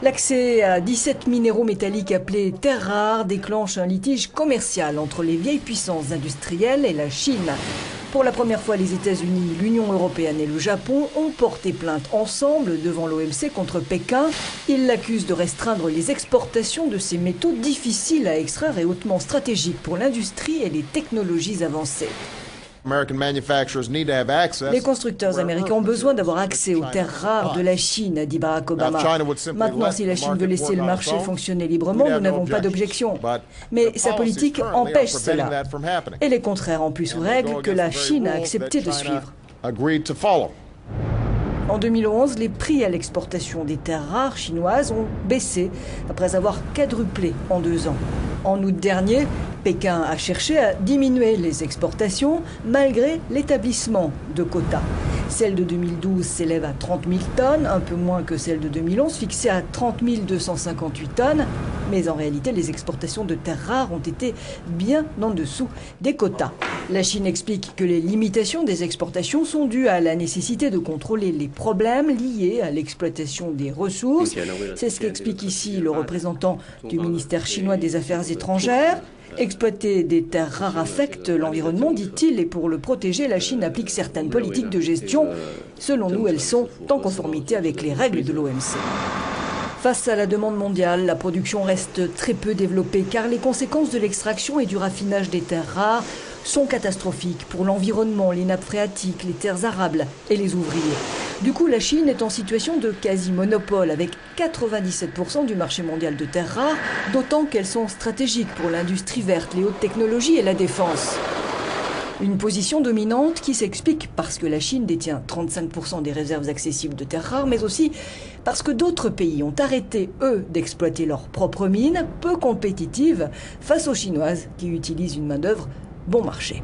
L'accès à 17 minéraux métalliques appelés terres rares déclenche un litige commercial entre les vieilles puissances industrielles et la Chine. Pour la première fois, les États-Unis, l'Union européenne et le Japon ont porté plainte ensemble devant l'OMC contre Pékin. Ils l'accusent de restreindre les exportations de ces métaux difficiles à extraire et hautement stratégiques pour l'industrie et les technologies avancées. Les constructeurs américains ont besoin d'avoir accès aux terres rares de la Chine, a dit Barack Obama. Maintenant, si la Chine veut laisser le marché fonctionner librement, nous n'avons pas d'objection. Mais sa politique empêche cela. Elle est contraire en plus aux règles que la Chine a accepté de suivre. En 2011, les prix à l'exportation des terres rares chinoises ont baissé après avoir quadruplé en 2 ans. En août dernier, Pékin a cherché à diminuer les exportations malgré l'établissement de quotas. Celle de 2012 s'élève à 30 000 tonnes, un peu moins que celle de 2011, fixée à 30 258 tonnes. Mais en réalité, les exportations de terres rares ont été bien en dessous des quotas. La Chine explique que les limitations des exportations sont dues à la nécessité de contrôler les problèmes liés à l'exploitation des ressources. C'est ce qu'explique ici le représentant du ministère chinois des Affaires étrangères. Exploiter des terres rares affecte l'environnement, dit-il, et pour le protéger, la Chine applique certaines politiques de gestion. Selon nous, elles sont en conformité avec les règles de l'OMC. Face à la demande mondiale, la production reste très peu développée car les conséquences de l'extraction et du raffinage des terres rares sont catastrophiques pour l'environnement, les nappes phréatiques, les terres arables et les ouvriers. Du coup, la Chine est en situation de quasi-monopole avec 97% du marché mondial de terres rares, d'autant qu'elles sont stratégiques pour l'industrie verte, les hautes technologies et la défense. Une position dominante qui s'explique parce que la Chine détient 35% des réserves accessibles de terres rares, mais aussi parce que d'autres pays ont arrêté, eux, d'exploiter leurs propres mines peu compétitives face aux Chinoises qui utilisent une main-d'œuvre bon marché.